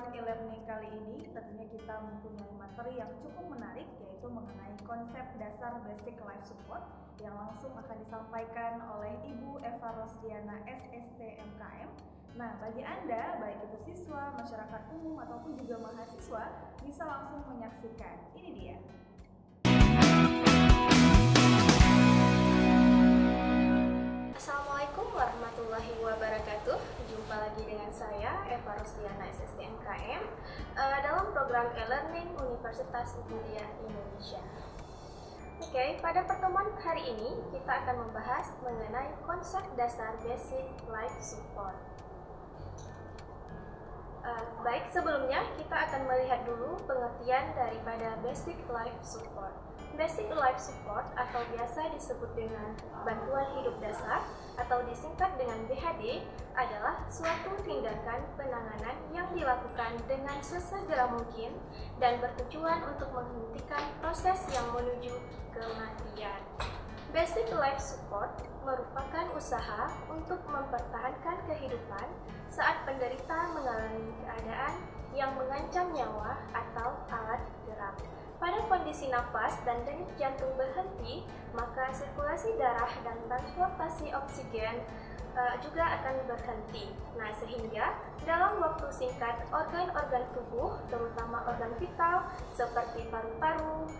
program e-learning kali ini tentunya kita mempunyai materi yang cukup menarik, yaitu mengenai konsep dasar basic life support yang langsung akan disampaikan oleh Ibu Eva Rosdiana SST MKM. Nah, bagi Anda, baik itu siswa, masyarakat umum ataupun juga mahasiswa, bisa langsung menyaksikan. Ini dia. Assalamualaikum warahmatullahi wabarakatuh. Jumpa lagi dengan saya Eva Rosdiana SST MKM dalam program e-learning Universitas Muhammadiyah Indonesia. Oke, pada pertemuan hari ini kita akan membahas mengenai konsep dasar basic life support. Baik, sebelumnya kita akan melihat dulu pengertian daripada basic life support. Basic life support atau biasa disebut dengan bantuan hidup dasar atau disingkat dengan BHD adalah suatu tindakan penanganan yang dilakukan dengan sesegera mungkin dan bertujuan untuk menghentikan proses yang menuju kematian. Basic life support merupakan usaha untuk mempertahankan kehidupan saat penderita mengalami keadaan yang mengancam nyawa atau alat gerak. Pada kondisi nafas dan denyut jantung berhenti, maka sirkulasi darah dan transportasi oksigen juga akan berhenti. Nah, sehingga dalam waktu singkat organ-organ tubuh, terutama organ vital seperti paru-paru,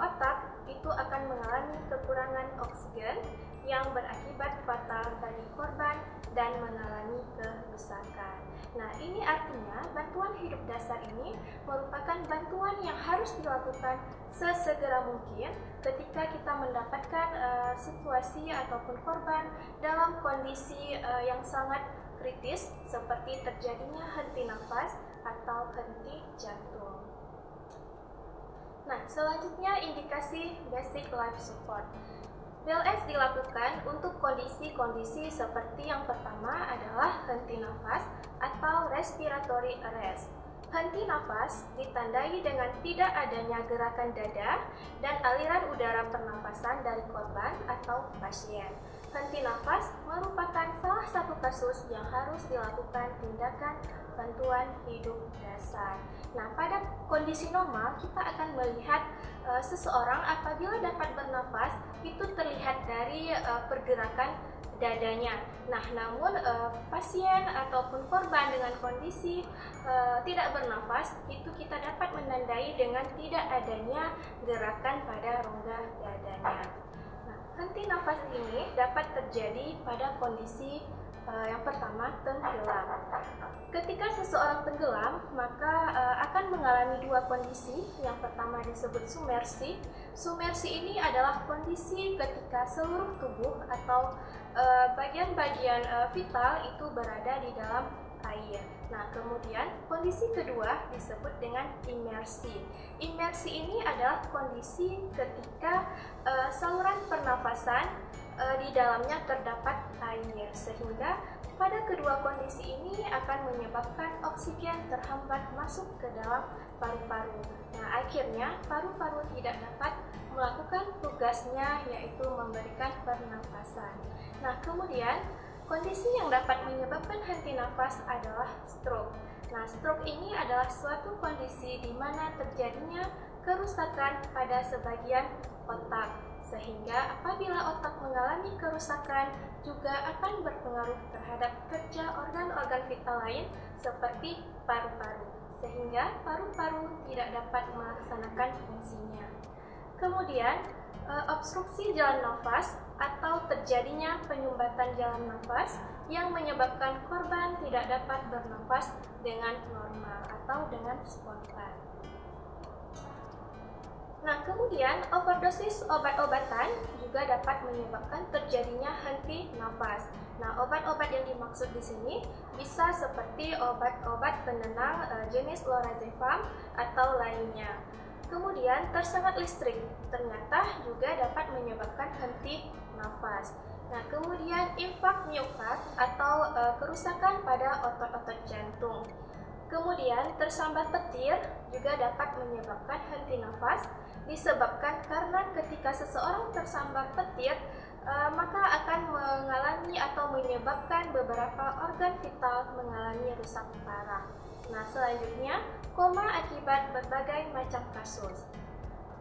otak, itu akan mengalami kekurangan oksigen yang berakibat fatal bagi korban dan mengalami kerusakan. Nah, ini artinya bantuan hidup dasar ini merupakan bantuan yang harus dilakukan sesegera mungkin ketika kita mendapatkan situasi ataupun korban dalam kondisi yang sangat kritis seperti terjadinya henti nafas atau henti jantung. Nah, selanjutnya indikasi basic life support. BLS dilakukan untuk kondisi-kondisi seperti yang pertama adalah henti nafas atau respiratory arrest. Henti nafas ditandai dengan tidak adanya gerakan dada dan aliran udara pernapasan dari korban atau pasien. Henti nafas merupakan salah satu kasus yang harus dilakukan tindakan bantuan hidup dasar. Nah, pada kondisi normal kita akan melihat seseorang apabila dapat bernafas itu terlihat dari pergerakan dadanya. Nah, namun pasien ataupun korban dengan kondisi tidak bernafas itu kita dapat menandai dengan tidak adanya gerakan pada rongga dadanya. Nah, henti nafas ini dapat terjadi pada kondisi yang pertama, tenggelam. Ketika seseorang tenggelam, maka akan mengalami dua kondisi. Yang pertama disebut submersi. Submersi ini adalah kondisi ketika seluruh tubuh atau bagian-bagian vital itu berada di dalam air. Nah, kemudian kondisi kedua disebut dengan imersi. Imersi ini adalah kondisi ketika saluran pernafasan di dalamnya terdapat air, sehingga pada kedua kondisi ini akan menyebabkan oksigen terhambat masuk ke dalam paru-paru. Nah, akhirnya paru-paru tidak dapat melakukan tugasnya, yaitu memberikan pernafasan. Nah, kemudian kondisi yang dapat menyebabkan henti nafas adalah stroke. Nah, stroke ini adalah suatu kondisi di mana terjadinya kerusakan pada sebagian otak, sehingga apabila otak mengalami kerusakan juga akan berpengaruh terhadap kerja organ-organ vital lain seperti paru-paru, sehingga paru-paru tidak dapat melaksanakan fungsinya. Kemudian obstruksi jalan nafas atau terjadinya penyumbatan jalan nafas yang menyebabkan korban tidak dapat bernafas dengan normal atau dengan spontan. Nah, kemudian overdosis obat-obatan juga dapat menyebabkan terjadinya henti nafas. Nah, obat-obat yang dimaksud di sini bisa seperti obat-obat penenang jenis lorazepam atau lainnya. Kemudian tersengat listrik ternyata juga dapat menyebabkan henti nafas. Nah, kemudian infak miokard atau kerusakan pada otot-otot jantung. Kemudian tersambar petir juga dapat menyebabkan henti nafas disebabkan karena ketika seseorang tersambar petir maka akan mengalami atau menyebabkan beberapa organ vital mengalami rusak parah. Nah, selanjutnya, koma akibat berbagai macam kasus.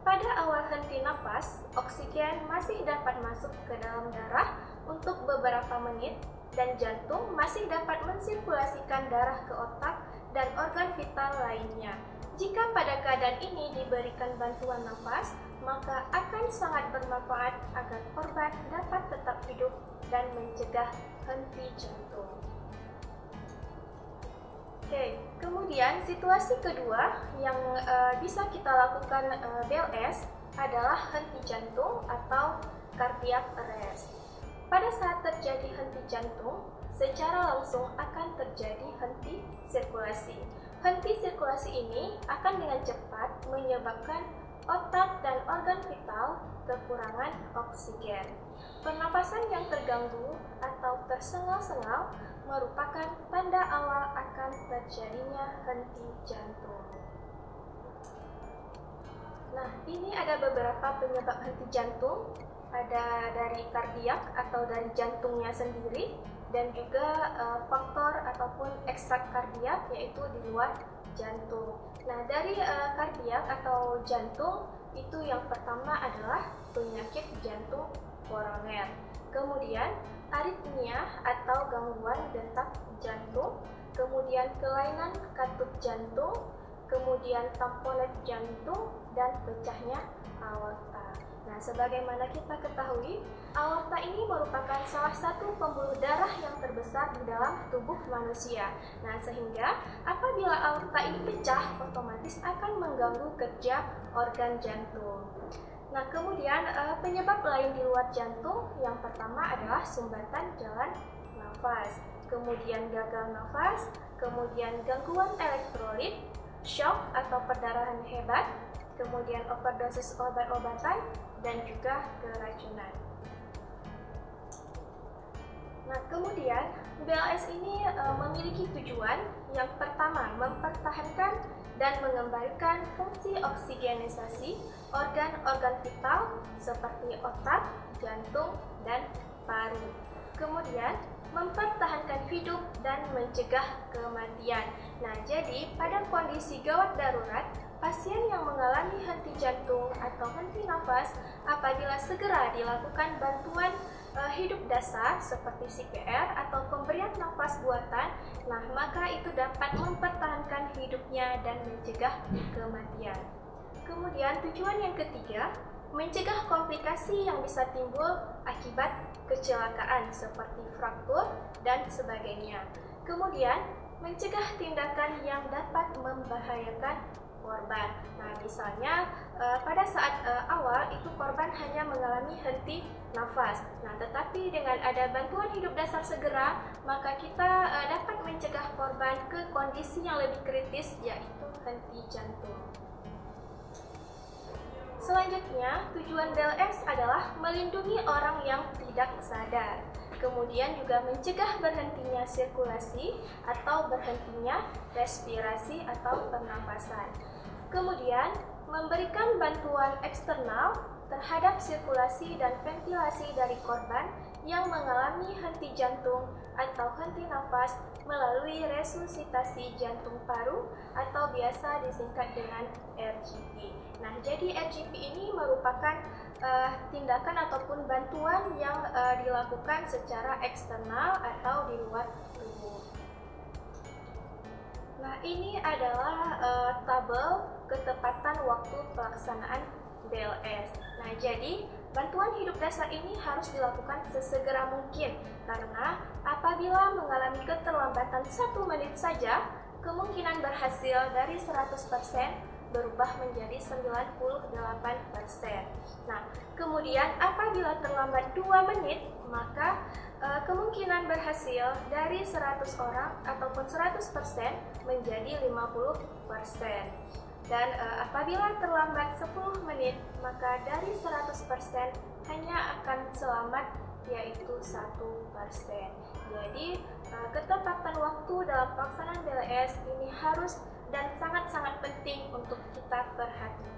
Pada awal henti napas, oksigen masih dapat masuk ke dalam darah untuk beberapa menit dan jantung masih dapat mensirkulasikan darah ke otak dan organ vital lainnya. Jika pada keadaan ini diberikan bantuan nafas, maka akan sangat bermanfaat agar korban dapat tetap hidup dan mencegah henti jantung. Oke, kemudian situasi kedua yang bisa kita lakukan BLS adalah henti jantung atau cardiac arrest. Pada saat terjadi henti jantung, secara langsung akan terjadi henti sirkulasi. Henti sirkulasi ini akan dengan cepat menyebabkan otak dan organ vital kekurangan oksigen. Pernapasan yang terganggu atau tersengal-sengal merupakan tanda awal akan terjadinya henti jantung. Nah, ini ada beberapa penyebab henti jantung. Ada dari kardiak atau dari jantungnya sendiri, dan juga faktor ataupun ekstrak kardiak, yaitu di luar jantung. Nah, dari kardiak atau jantung itu yang pertama adalah penyakit jantung koroner. Kemudian aritmia atau gangguan detak jantung, kemudian kelainan katup jantung, kemudian tamponet jantung, dan pecahnya aorta. Nah, sebagaimana kita ketahui, aorta ini merupakan salah satu pembuluh darah yang terbesar di dalam tubuh manusia. Nah, sehingga apabila aorta ini pecah, otomatis akan mengganggu kerja organ jantung. Nah, kemudian penyebab lain di luar jantung yang pertama adalah sumbatan jalan nafas, kemudian gagal nafas, kemudian gangguan elektrolit, shock atau perdarahan hebat, kemudian overdosis obat-obatan, dan juga keracunan. Nah, kemudian BLS ini memiliki tujuan yang pertama, mempertahankan dan mengembalikan fungsi oksigenisasi organ-organ vital seperti otak, jantung, dan paru. Kemudian, mempertahankan hidup dan mencegah kematian. Nah, jadi pada kondisi gawat darurat, pasien yang mengalami henti jantung atau henti nafas apabila segera dilakukan bantuan hidup dasar seperti CPR atau pemberian nafas buatan, nah maka itu dapat mempertahankan hidupnya dan mencegah kematian. Kemudian tujuan yang ketiga, mencegah komplikasi yang bisa timbul akibat kecelakaan seperti fraktur dan sebagainya. Kemudian, mencegah tindakan yang dapat membahayakan korban. Nah, misalnya pada saat awal itu korban hanya mengalami henti nafas. Nah, tetapi dengan ada bantuan hidup dasar segera, maka kita dapat mencegah korban ke kondisi yang lebih kritis, yaitu henti jantung. Selanjutnya, tujuan BLS adalah melindungi orang yang tidak sadar. Kemudian juga mencegah berhentinya sirkulasi atau berhentinya respirasi atau pernapasan. Kemudian, memberikan bantuan eksternal terhadap sirkulasi dan ventilasi dari korban yang mengalami henti jantung atau henti nafas melalui resusitasi jantung paru atau biasa disingkat dengan RGP. Nah, jadi RGP ini merupakan tindakan ataupun bantuan yang dilakukan secara eksternal atau di luar tubuh. Nah, ini adalah tabel ketepatan waktu pelaksanaan BLS. Nah, jadi bantuan hidup dasar ini harus dilakukan sesegera mungkin karena apabila mengalami keterlambatan 1 menit saja, kemungkinan berhasil dari 100% berubah menjadi 98%. Nah, kemudian apabila terlambat 2 menit, maka kemungkinan berhasil dari 100 orang ataupun 100% menjadi 50%. Dan apabila terlambat 10 menit, maka dari 100% hanya akan selamat, yaitu 1%. Jadi, ketepatan waktu dalam pelaksanaan BLS ini harus dan sangat-sangat penting untuk kita perhatikan.